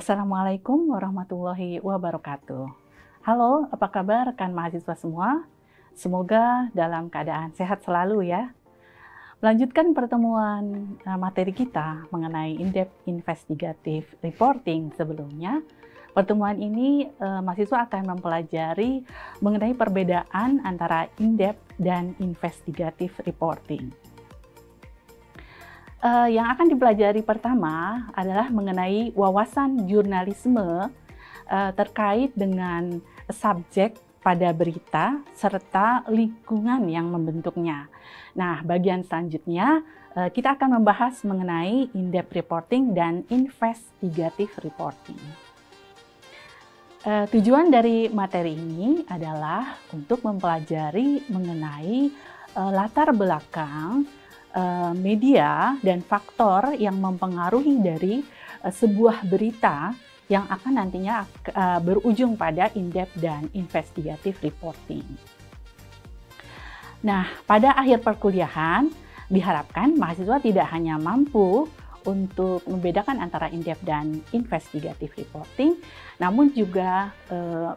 Assalamualaikum warahmatullahi wabarakatuh. Halo, apa kabar rekan mahasiswa semua? Semoga dalam keadaan sehat selalu ya. Melanjutkan pertemuan materi kita mengenai in-depth investigative reporting sebelumnya. Pertemuan ini mahasiswa akan mempelajari mengenai perbedaan antara in-depth dan investigative reporting. Yang akan dipelajari pertama adalah mengenai wawasan jurnalisme terkait dengan subjek pada berita serta lingkungan yang membentuknya. Nah, bagian selanjutnya kita akan membahas mengenai in-depth reporting dan investigative reporting. Tujuan dari materi ini adalah untuk mempelajari mengenai latar belakang media dan faktor yang mempengaruhi dari sebuah berita yang akan nantinya berujung pada in-depth dan investigative reporting. Nah, pada akhir perkuliahan diharapkan mahasiswa tidak hanya mampu untuk membedakan antara in-depth dan investigative reporting, namun juga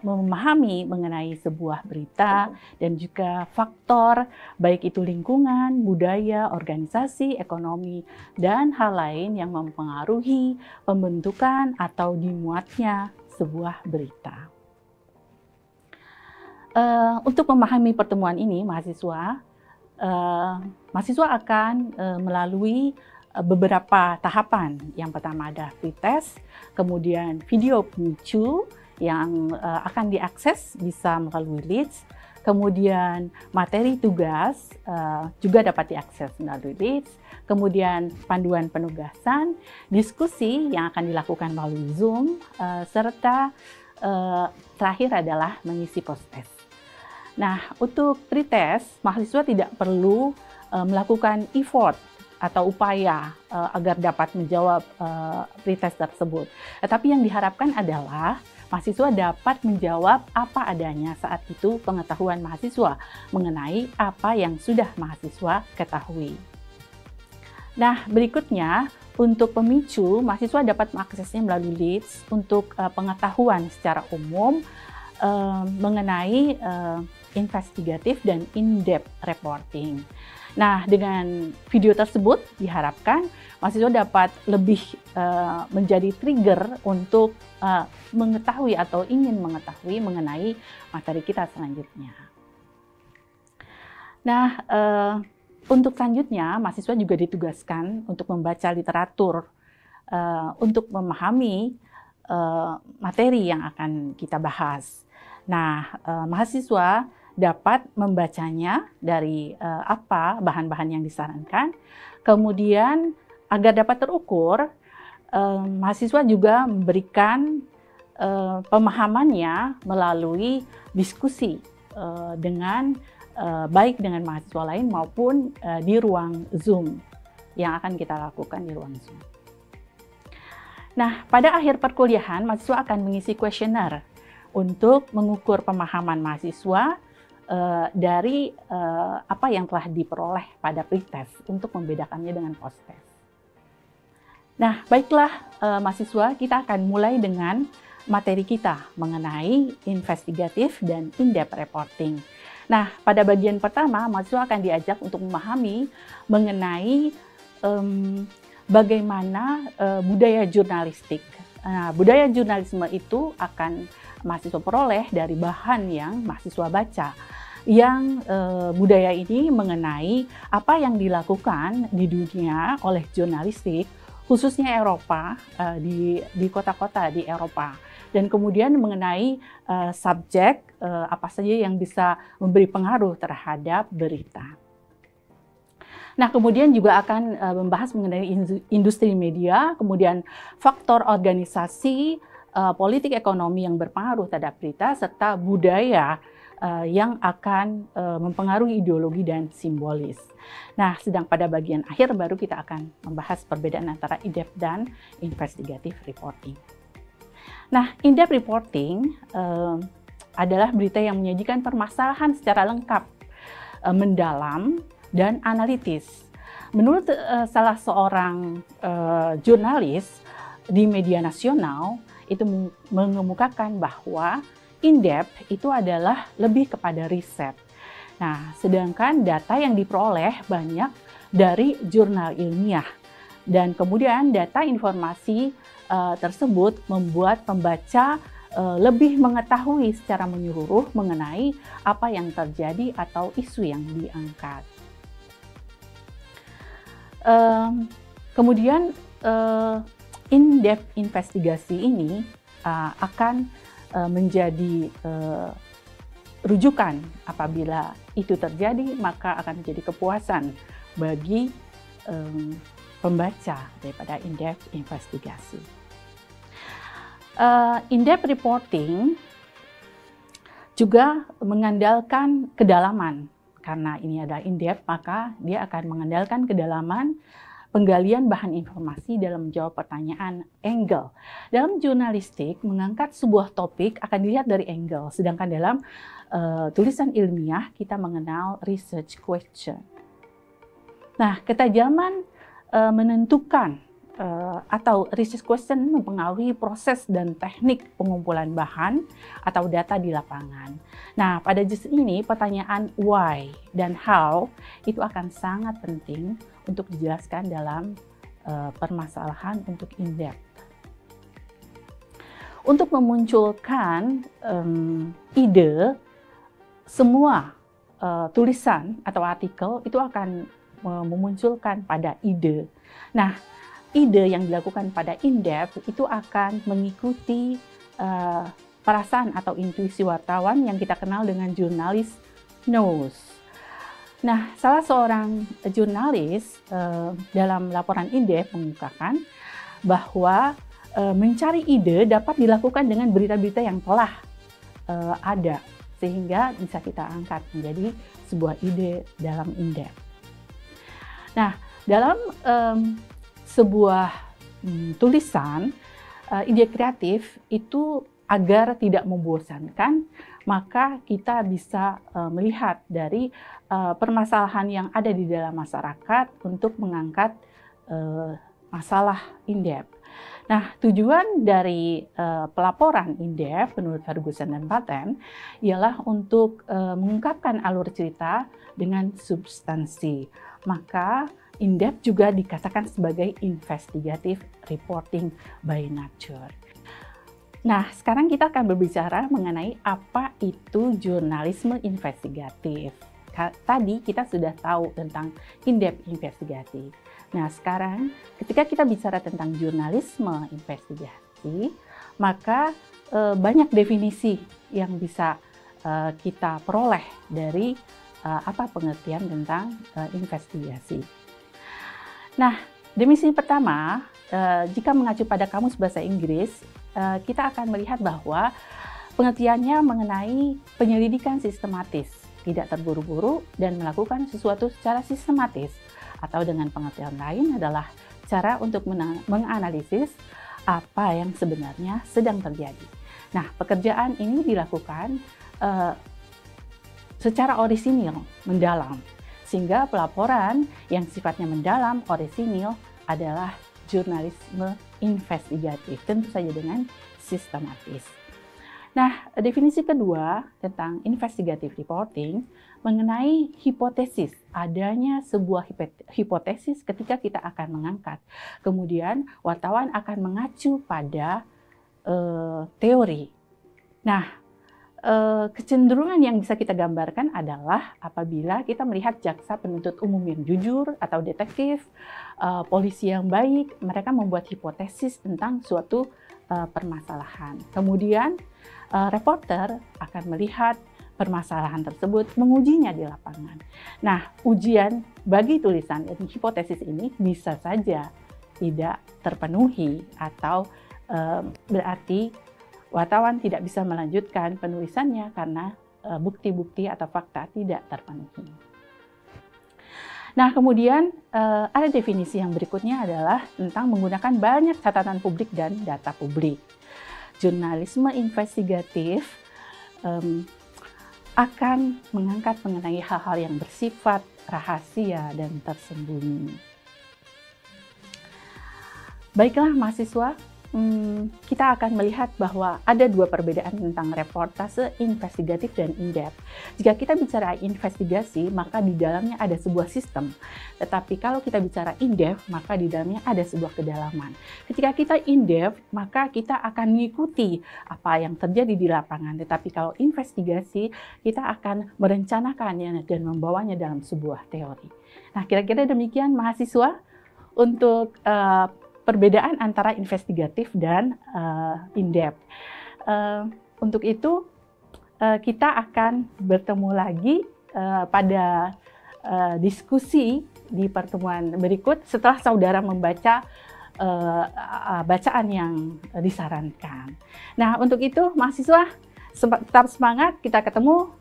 memahami mengenai sebuah berita dan juga faktor baik itu lingkungan, budaya, organisasi, ekonomi, dan hal lain yang mempengaruhi pembentukan atau dimuatnya sebuah berita. Untuk memahami pertemuan ini, mahasiswa akan melalui beberapa tahapan. Yang pertama ada pretest, kemudian video pemicu yang akan diakses bisa melalui leads, kemudian materi tugas juga dapat diakses melalui leads, kemudian panduan penugasan, diskusi yang akan dilakukan melalui Zoom, serta terakhir adalah mengisi post-test. Nah, untuk pretest, mahasiswa tidak perlu melakukan effort atau upaya agar dapat menjawab pretest tersebut. Tetapi yang diharapkan adalah mahasiswa dapat menjawab apa adanya saat itu pengetahuan mahasiswa mengenai apa yang sudah mahasiswa ketahui. Nah, berikutnya untuk pemicu, mahasiswa dapat mengaksesnya melalui leads untuk pengetahuan secara umum mengenai investigatif dan in-depth reporting. Nah, dengan video tersebut diharapkan mahasiswa dapat lebih menjadi trigger untuk mengetahui atau ingin mengetahui mengenai materi kita selanjutnya. Nah, untuk selanjutnya mahasiswa juga ditugaskan untuk membaca literatur untuk memahami materi yang akan kita bahas. Nah, mahasiswa dapat membacanya dari apa bahan-bahan yang disarankan. Kemudian agar dapat terukur, mahasiswa juga memberikan pemahamannya melalui diskusi dengan baik dengan mahasiswa lain maupun di ruang Zoom yang akan kita lakukan di ruang Zoom. Nah, pada akhir perkuliahan mahasiswa akan mengisi kuesioner untuk mengukur pemahaman mahasiswa dari apa yang telah diperoleh pada pretest untuk membedakannya dengan post-test. Nah, baiklah mahasiswa, kita akan mulai dengan materi kita mengenai investigatif dan in-depth reporting. Nah, pada bagian pertama, mahasiswa akan diajak untuk memahami mengenai bagaimana budaya jurnalistik. Nah, budaya jurnalisme itu akan mahasiswa peroleh dari bahan yang mahasiswa baca. Yang budaya ini mengenai apa yang dilakukan di dunia oleh jurnalistik, khususnya Eropa, di kota-kota di Eropa. Dan kemudian mengenai subjek apa saja yang bisa memberi pengaruh terhadap berita. Nah, kemudian juga akan membahas mengenai industri media, kemudian faktor organisasi, politik ekonomi yang berpengaruh terhadap berita, serta budaya yang akan mempengaruhi ideologi dan simbolis. Nah, sedang pada bagian akhir baru kita akan membahas perbedaan antara in-depth dan investigative reporting. Nah, in-depth reporting adalah berita yang menyajikan permasalahan secara lengkap, mendalam, dan analitis. Menurut salah seorang jurnalis di media nasional, itu mengemukakan bahwa in-depth itu adalah lebih kepada riset. Nah, sedangkan data yang diperoleh banyak dari jurnal ilmiah. Dan kemudian data informasi tersebut membuat pembaca lebih mengetahui secara menyeluruh mengenai apa yang terjadi atau isu yang diangkat. Kemudian in-depth investigasi ini akan menjadi rujukan. Apabila itu terjadi, maka akan menjadi kepuasan bagi pembaca daripada in-depth investigasi. In-depth reporting juga mengandalkan kedalaman. Karena ini adalah in-depth, maka dia akan mengandalkan kedalaman penggalian bahan informasi dalam menjawab pertanyaan angle. Dalam jurnalistik, mengangkat sebuah topik akan dilihat dari angle, sedangkan dalam tulisan ilmiah kita mengenal research question. Nah, ketajaman menentukan atau research question mempengaruhi proses dan teknik pengumpulan bahan atau data di lapangan. Nah, pada juz ini pertanyaan why dan how itu akan sangat penting untuk dijelaskan dalam permasalahan untuk in-depth. Untuk memunculkan ide, semua tulisan atau artikel itu akan memunculkan pada ide. Nah, ide yang dilakukan pada in-depth itu akan mengikuti perasaan atau intuisi wartawan yang kita kenal dengan jurnalis nose. Nah, salah seorang jurnalis dalam laporan in-depth mengungkapkan bahwa mencari ide dapat dilakukan dengan berita-berita yang telah ada, sehingga bisa kita angkat menjadi sebuah ide dalam in-depth. Nah, dalam sebuah tulisan, ide kreatif itu agar tidak membosankan, maka kita bisa melihat dari permasalahan yang ada di dalam masyarakat untuk mengangkat masalah in-depth. Nah, tujuan dari pelaporan in-depth menurut Ferguson dan Patten ialah untuk mengungkapkan alur cerita dengan substansi. Maka in-depth juga dikatakan sebagai investigative reporting by nature. Nah, sekarang kita akan berbicara mengenai apa itu jurnalisme investigatif. Tadi kita sudah tahu tentang in-depth investigatif. Nah, sekarang ketika kita bicara tentang jurnalisme investigasi, maka banyak definisi yang bisa kita peroleh dari apa pengertian tentang investigasi. Nah, definisi pertama, jika mengacu pada kamus bahasa Inggris, kita akan melihat bahwa pengertiannya mengenai penyelidikan sistematis, tidak terburu-buru dan melakukan sesuatu secara sistematis, atau dengan pengertian lain adalah cara untuk menganalisis apa yang sebenarnya sedang terjadi. Nah, pekerjaan ini dilakukan secara orisinil, mendalam, sehingga pelaporan yang sifatnya mendalam, orisinil, adalah jurnalisme investigatif, tentu saja dengan sistematis. Nah, definisi kedua tentang investigative reporting mengenai hipotesis, adanya sebuah hipotesis ketika kita akan mengangkat. Kemudian wartawan akan mengacu pada teori. Nah, kecenderungan yang bisa kita gambarkan adalah apabila kita melihat jaksa penuntut umum yang jujur atau detektif, polisi yang baik, mereka membuat hipotesis tentang suatu permasalahan. Kemudian reporter akan melihat permasalahan tersebut, mengujinya di lapangan. Nah, ujian bagi tulisan dan hipotesis ini bisa saja tidak terpenuhi atau berarti wartawan tidak bisa melanjutkan penulisannya karena bukti-bukti atau fakta tidak terpenuhi. Nah, kemudian ada definisi yang berikutnya adalah tentang menggunakan banyak catatan publik dan data publik. Jurnalisme investigatif akan mengangkat mengenai hal-hal yang bersifat rahasia dan tersembunyi. Baiklah mahasiswa, kita akan melihat bahwa ada dua perbedaan tentang reportase investigatif dan in-depth. Jika kita bicara investigasi, maka di dalamnya ada sebuah sistem. Tetapi kalau kita bicara in-depth, maka di dalamnya ada sebuah kedalaman. Ketika kita in-depth, maka kita akan mengikuti apa yang terjadi di lapangan. Tetapi kalau investigasi, kita akan merencanakannya dan membawanya dalam sebuah teori. Nah, kira-kira demikian mahasiswa untuk perbedaan antara investigatif dan in-depth. Untuk itu, kita akan bertemu lagi pada diskusi di pertemuan berikut setelah saudara membaca bacaan yang disarankan. Nah, untuk itu, mahasiswa tetap semangat, kita ketemu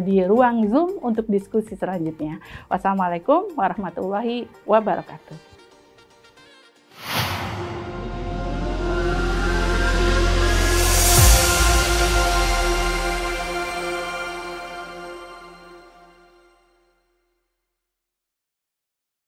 di ruang Zoom untuk diskusi selanjutnya. Wassalamualaikum warahmatullahi wabarakatuh.